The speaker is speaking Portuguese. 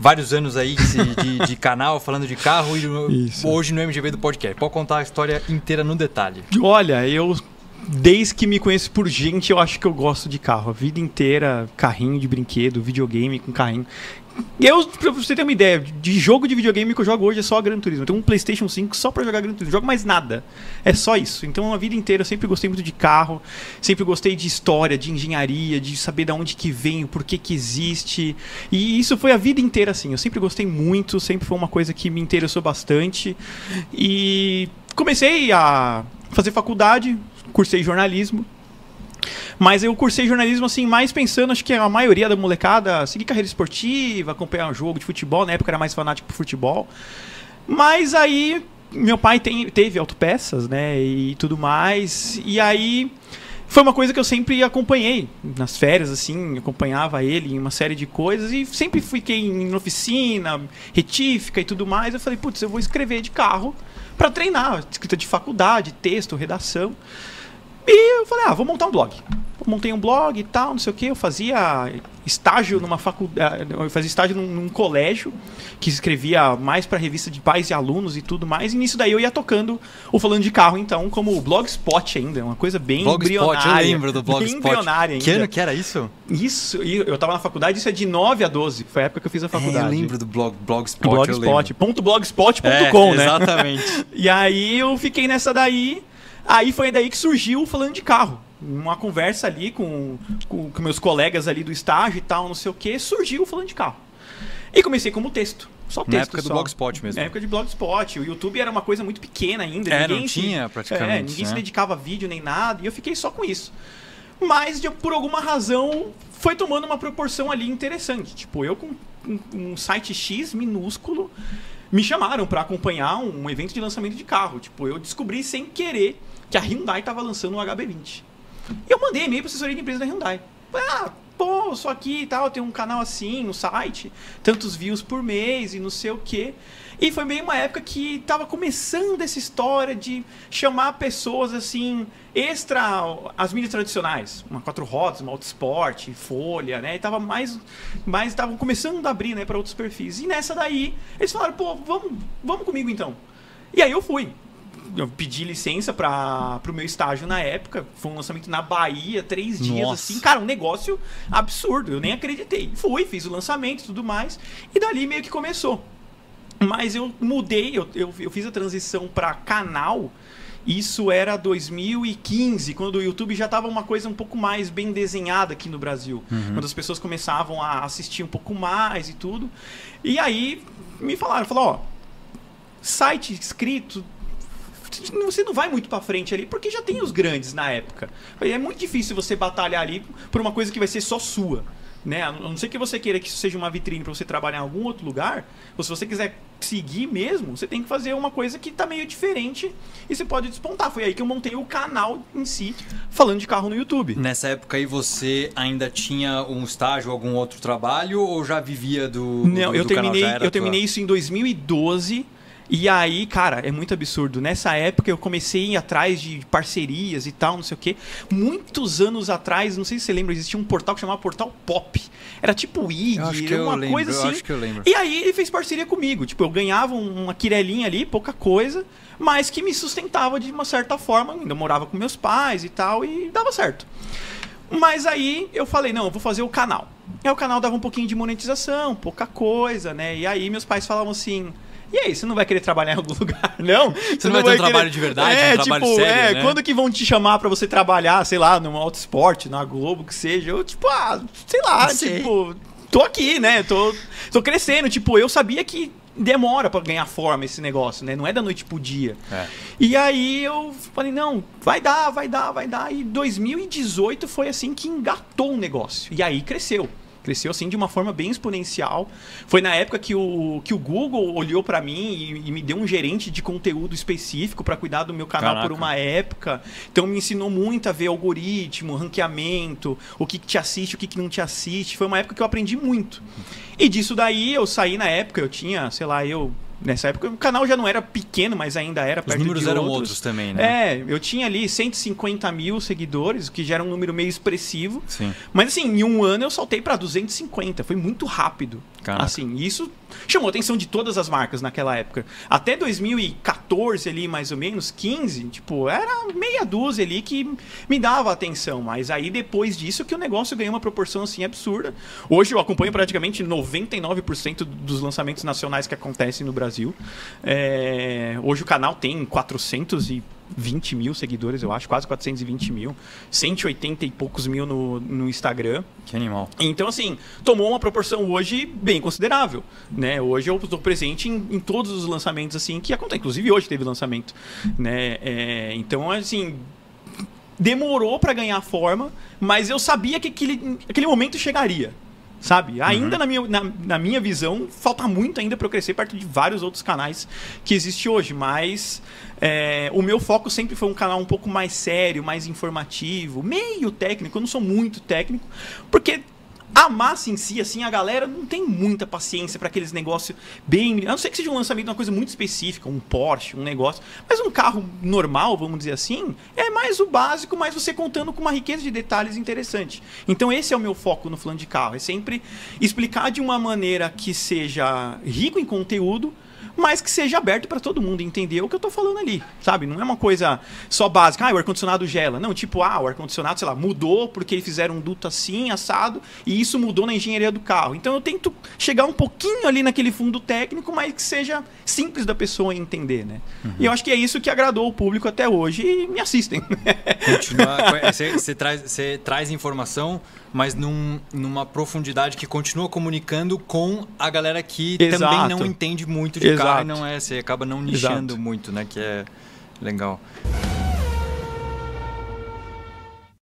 vários anos aí de canal, falando de carro e Isso. hoje no MGB do podcast. Pode contar a história inteira no detalhe. Olha, desde que me conheço por gente, eu acho que eu gosto de carro. A vida inteira, carrinho de brinquedo, videogame com carrinho. Pra você ter uma ideia, de jogo de videogame que eu jogo hoje é só Gran Turismo. Eu tenho um PlayStation 5 só pra jogar Gran Turismo. Não jogo mais nada. É só isso. Então, a vida inteira eu sempre gostei muito de carro. Sempre gostei de história, de engenharia, de saber de onde que vem, o porquê que existe. E isso foi a vida inteira assim. Eu sempre gostei muito, sempre foi uma coisa que me interessou bastante. E comecei a fazer faculdade, cursei jornalismo. Mas eu cursei jornalismo assim, mais pensando, acho que a maioria da molecada seguir carreira esportiva, acompanhar um jogo de futebol. Na época eu era mais fanático por futebol. Mas aí meu pai teve autopeças, né, e tudo mais. E aí foi uma coisa que eu sempre acompanhei nas férias, assim, acompanhava ele em uma série de coisas e sempre fiquei em oficina, retífica e tudo mais. Eu falei, putz, eu vou escrever de carro para treinar, escrita de faculdade, texto, redação. E eu falei, vou montar um blog. Montei um blog e tal, não sei o que. Eu fazia estágio numa faculdade, eu fazia estágio num colégio que escrevia mais para revista de pais e alunos e tudo mais. E nisso daí eu ia tocando o Falando de Carro, então, como Blogspot ainda, uma coisa bem embrionária. Eu lembro do Blogspot. Bem embrionária ainda. Que ano que era isso? Isso, eu tava na faculdade, isso é de 9 a 12. Foi a época que eu fiz a faculdade. Eu lembro do Blogspot. Blogspot.blogspot.com, né? Exatamente. E aí eu fiquei nessa daí. Aí foi daí que surgiu o Falando de Carro. Uma conversa ali com meus colegas ali do estágio e tal, não sei o que, surgiu o Falando de Carro. E comecei como texto. Só texto. Na época do Blogspot mesmo. Na época de Blogspot. O YouTube era uma coisa muito pequena ainda. Ninguém não tinha praticamente. Ninguém se dedicava a vídeo nem nada. E eu fiquei só com isso. Mas, por alguma razão, foi tomando uma proporção ali interessante. Tipo, eu com um site X minúsculo, me chamaram para acompanhar um evento de lançamento de carro. Tipo, eu descobri sem querer que a Hyundai estava lançando um HB20. E eu mandei e-mail para a assessoria de empresa da Hyundai. Falei, só aqui e tal, tem um canal assim no site, tantos views por mês e não sei o quê. E foi bem uma época que estava começando essa história de chamar pessoas assim, extra as mídias tradicionais. Uma 4 rodas, uma Autosport, Folha, né? E tava estavam começando a abrir, né, para outros perfis. E nessa daí, eles falaram, vamos comigo então. E aí eu fui. Eu pedi licença pro meu estágio na época. Foi um lançamento na Bahia, 3 dias, assim. Cara, um negócio absurdo. Eu nem acreditei. Fui, fiz o lançamento e tudo mais. E dali meio que começou. Mas eu mudei, eu fiz a transição para canal. Isso era 2015, quando o YouTube já estava uma coisa um pouco mais bem desenhada aqui no Brasil. Quando as pessoas começavam a assistir um pouco mais e tudo. E aí me falaram, site escrito, você não vai muito pra frente ali, porque já tem os grandes na época. É muito difícil você batalhar ali por uma coisa que vai ser só sua, né? A não ser que você queira que isso seja uma vitrine para você trabalhar em algum outro lugar, ou se você quiser seguir mesmo, você tem que fazer uma coisa que tá meio diferente e você pode despontar. Foi aí que eu montei o canal em si, Falando de Carro no YouTube. Nessa época aí você ainda tinha um estágio, algum outro trabalho, ou já vivia do Não, eu canal? terminei isso em 2012. E aí, cara, é muito absurdo. Nessa época eu comecei a ir atrás de parcerias e tal, não sei o quê. Muitos anos atrás, não sei se você lembra, existia um portal que chamava Portal Pop. Era tipo o IG, uma coisa assim. Eu acho que eu lembro. E aí ele fez parceria comigo. Tipo, eu ganhava uma quirelinha ali, pouca coisa, mas que me sustentava de uma certa forma. Ainda morava com meus pais e tal, e dava certo. Mas aí eu falei, não, eu vou fazer o canal. E aí o canal dava um pouquinho de monetização, pouca coisa, né? E aí meus pais falavam assim... E aí, você não vai querer trabalhar em algum lugar, não? Você não vai ter um trabalho de verdade, um trabalho sério, né? Quando que vão te chamar pra você trabalhar, sei lá, numa Autosport, na Globo, que seja? Eu, tipo, sei lá, tipo, tô aqui, né? Tô crescendo, tipo, eu sabia que demora pra ganhar forma esse negócio, né? Não é da noite pro dia. E aí eu falei, não, vai dar. E 2018 foi assim que engatou o negócio. E aí cresceu. Cresceu assim de uma forma bem exponencial. Foi na época que o Google olhou para mim e me deu um gerente de conteúdo específico para cuidar do meu canal. Caraca. Por uma época. Então me ensinou muito a ver algoritmo, ranqueamento, o que te assiste, o que não te assiste. Foi uma época que eu aprendi muito. E disso daí eu saí na época, eu tinha, sei lá, Nessa época o canal já não era pequeno, mas ainda era perto de outros. Os números eram outros também, né? Eu tinha ali 150 mil seguidores, o que já era um número meio expressivo. Sim. Mas assim, em um ano eu saltei para 250, foi muito rápido. Caraca. Assim, isso chamou a atenção de todas as marcas naquela época. Até 2014 ali, mais ou menos, 15, tipo, era meia dúzia ali que me dava atenção. Mas aí depois disso que o negócio ganhou uma proporção assim absurda. Hoje eu acompanho praticamente 99% dos lançamentos nacionais que acontecem no Brasil. Hoje o canal tem 420 mil seguidores, eu acho, quase 420 mil, 180 e poucos mil no Instagram. Que animal. Então, assim, tomou uma proporção hoje bem considerável, né? Hoje eu estou presente em todos os lançamentos, assim, que acontecem. Inclusive hoje teve lançamento, né? Então, assim, demorou para ganhar forma, mas eu sabia que aquele momento chegaria. Sabe? Ainda na minha visão, falta muito ainda para eu crescer perto de vários outros canais que existem hoje. Mas o meu foco sempre foi um canal um pouco mais sério, mais informativo, meio técnico. Eu não sou muito técnico, porque a massa em si, assim, a galera não tem muita paciência para aqueles negócios bem... A não ser que seja um lançamento de uma coisa muito específica, um Porsche, um negócio. Mas um carro normal, vamos dizer assim, é mais o básico, mas você contando com uma riqueza de detalhes interessante. Então esse é o meu foco no Falando de Carro. É sempre explicar de uma maneira que seja rico em conteúdo, mas que seja aberto para todo mundo entender o que eu tô falando ali, sabe? Não é uma coisa só básica, o ar-condicionado gela. Não, tipo, o ar-condicionado, sei lá, mudou porque eles fizeram um duto assim, assado, e isso mudou na engenharia do carro. Então eu tento chegar um pouquinho ali naquele fundo técnico, mas que seja simples da pessoa entender, né? E eu acho que é isso que agradou o público até hoje e me assistem. Você traz informação, mas numa profundidade que continua comunicando com a galera que também não entende muito de carro e não você acaba não nichando muito, né? Que é legal.